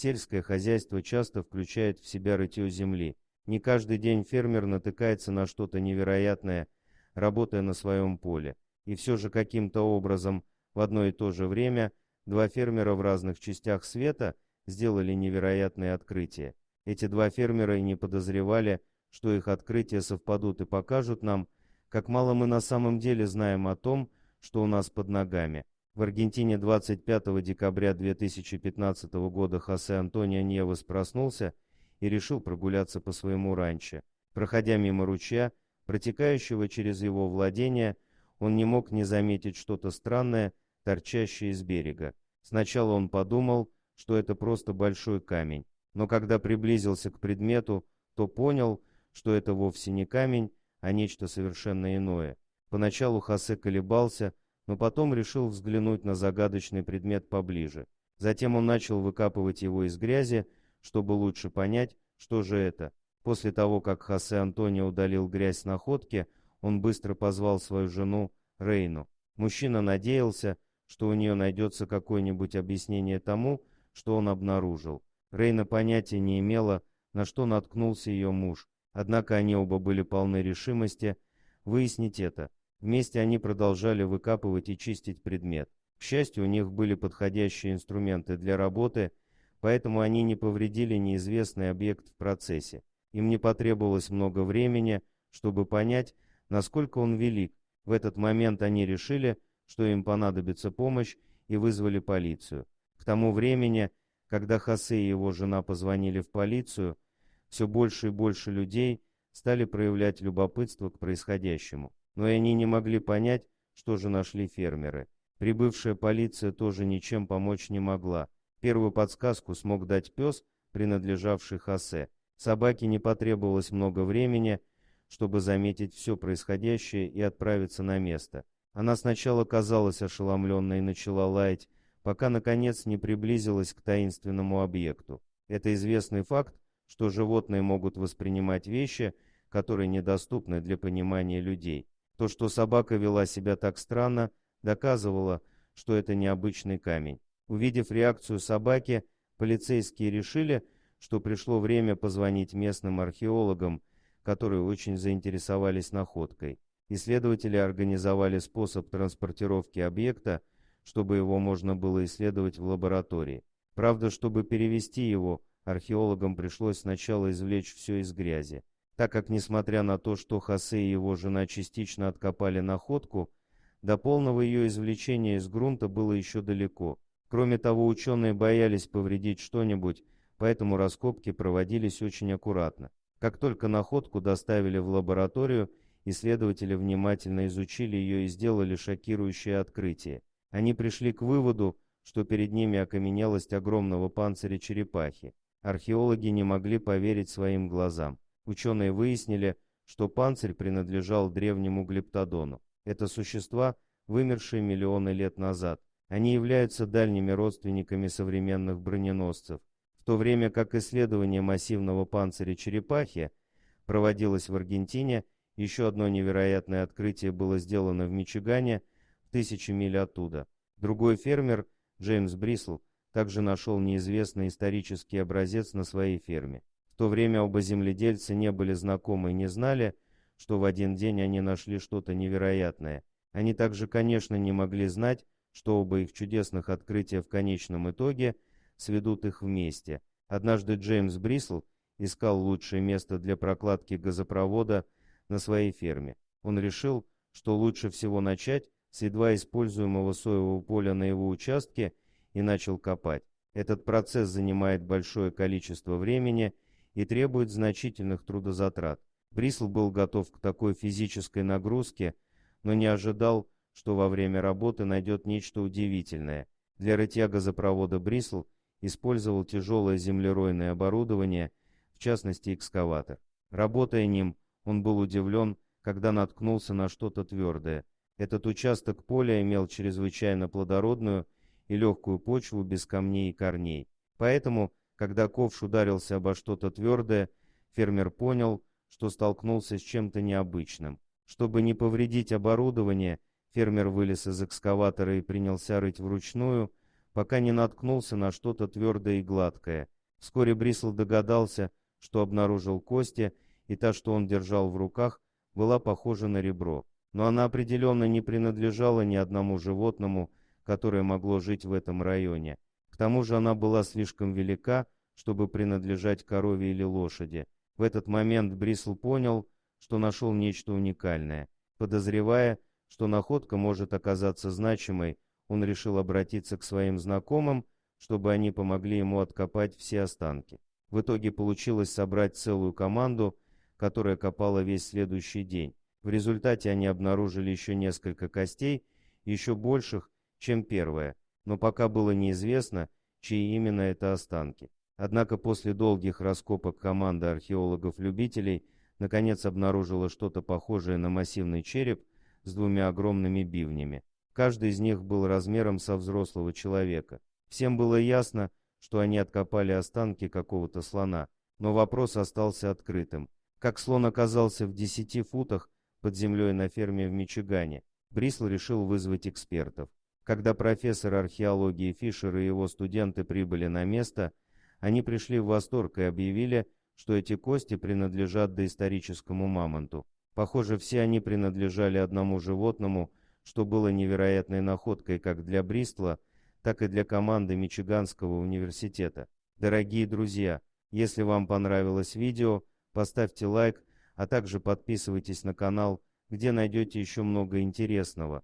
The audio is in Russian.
Сельское хозяйство часто включает в себя рытье земли. Не каждый день фермер натыкается на что-то невероятное, работая на своем поле. И все же каким-то образом в одно и то же время два фермера в разных частях света сделали невероятные открытия. Эти два фермера и не подозревали, что их открытия совпадут и покажут нам, как мало мы на самом деле знаем о том, что у нас под ногами. В Аргентине 25 декабря 2015 года Хосе Антонио Ньевес проснулся и решил прогуляться по своему ранчо. Проходя мимо ручья, протекающего через его владение, он не мог не заметить что-то странное, торчащее из берега. Сначала он подумал, что это просто большой камень, но когда приблизился к предмету, то понял, что это вовсе не камень, а нечто совершенно иное. Поначалу Хосе колебался, но потом решил взглянуть на загадочный предмет поближе. Затем он начал выкапывать его из грязи, чтобы лучше понять, что же это. После того, как Хосе Антонио удалил грязь с находки, он быстро позвал свою жену Рейну. Мужчина надеялся, что у нее найдется какое-нибудь объяснение тому, что он обнаружил. Рейна понятия не имела, на что наткнулся ее муж, однако они оба были полны решимости выяснить это. Вместе они продолжали выкапывать и чистить предмет. К счастью, у них были подходящие инструменты для работы, поэтому они не повредили неизвестный объект в процессе. Им не потребовалось много времени, чтобы понять, насколько он велик. В этот момент они решили, что им понадобится помощь, и вызвали полицию. К тому времени, когда Хосе и его жена позвонили в полицию, все больше и больше людей стали проявлять любопытство к происходящему. Но и они не могли понять, что же нашли фермеры. Прибывшая полиция тоже ничем помочь не могла. Первую подсказку смог дать пес, принадлежавший Хосе. Собаке не потребовалось много времени, чтобы заметить все происходящее и отправиться на место. Она сначала казалась ошеломленной и начала лаять, пока наконец не приблизилась к таинственному объекту. Это известный факт, что животные могут воспринимать вещи, которые недоступны для понимания людей. То, что собака вела себя так странно, доказывало, что это необычный камень. Увидев реакцию собаки, полицейские решили, что пришло время позвонить местным археологам, которые очень заинтересовались находкой. Исследователи организовали способ транспортировки объекта, чтобы его можно было исследовать в лаборатории. Правда, чтобы перевезти его, археологам пришлось сначала извлечь все из грязи. Так как, несмотря на то, что Хосе и его жена частично откопали находку, до полного ее извлечения из грунта было еще далеко. Кроме того, ученые боялись повредить что-нибудь, поэтому раскопки проводились очень аккуратно. Как только находку доставили в лабораторию, исследователи внимательно изучили ее и сделали шокирующее открытие. Они пришли к выводу, что перед ними окаменелость огромного панциря черепахи. Археологи не могли поверить своим глазам. Ученые выяснили, что панцирь принадлежал древнему глиптодону. Это существа, вымершие миллионы лет назад. Они являются дальними родственниками современных броненосцев. В то время как исследование массивного панциря черепахи проводилось в Аргентине, еще одно невероятное открытие было сделано в Мичигане, в 1000 миль оттуда. Другой фермер, Джеймс Брисл, также нашел неизвестный исторический образец на своей ферме. В то время оба земледельца не были знакомы и не знали, что в один день они нашли что-то невероятное. Они также, конечно, не могли знать, что оба их чудесных открытия в конечном итоге сведут их вместе. Однажды Джеймс Брисл искал лучшее место для прокладки газопровода на своей ферме. Он решил, что лучше всего начать с едва используемого соевого поля на его участке, и начал копать. Этот процесс занимает большое количество времени и требует значительных трудозатрат. Брисл был готов к такой физической нагрузке, но не ожидал, что во время работы найдет нечто удивительное. Для рытья газопровода Брисл использовал тяжелое землеройное оборудование, в частности экскаватор. Работая ним, он был удивлен, когда наткнулся на что-то твердое. Этот участок поля имел чрезвычайно плодородную и легкую почву без камней и корней. Поэтому, когда ковш ударился обо что-то твердое, фермер понял, что столкнулся с чем-то необычным. Чтобы не повредить оборудование, фермер вылез из экскаватора и принялся рыть вручную, пока не наткнулся на что-то твердое и гладкое. Вскоре Брисл догадался, что обнаружил кости, и та, что он держал в руках, была похожа на ребро. Но она определенно не принадлежала ни одному животному, которое могло жить в этом районе. К тому же она была слишком велика, чтобы принадлежать корове или лошади. В этот момент Брисл понял, что нашел нечто уникальное. Подозревая, что находка может оказаться значимой, он решил обратиться к своим знакомым, чтобы они помогли ему откопать все останки. В итоге получилось собрать целую команду, которая копала весь следующий день. В результате они обнаружили еще несколько костей, еще больших, чем первая, но пока было неизвестно, чьи именно это останки. Однако после долгих раскопок команда археологов-любителей наконец обнаружила что-то похожее на массивный череп с двумя огромными бивнями. Каждый из них был размером со взрослого человека. Всем было ясно, что они откопали останки какого-то слона, но вопрос остался открытым. Как слон оказался в 10 футах под землей на ферме в Мичигане, Брисл решил вызвать экспертов. Когда профессор археологии Фишер и его студенты прибыли на место, они пришли в восторг и объявили, что эти кости принадлежат доисторическому мамонту. Похоже, все они принадлежали одному животному, что было невероятной находкой как для Брисла, так и для команды Мичиганского университета. Дорогие друзья, если вам понравилось видео, поставьте лайк, а также подписывайтесь на канал, где найдете еще много интересного.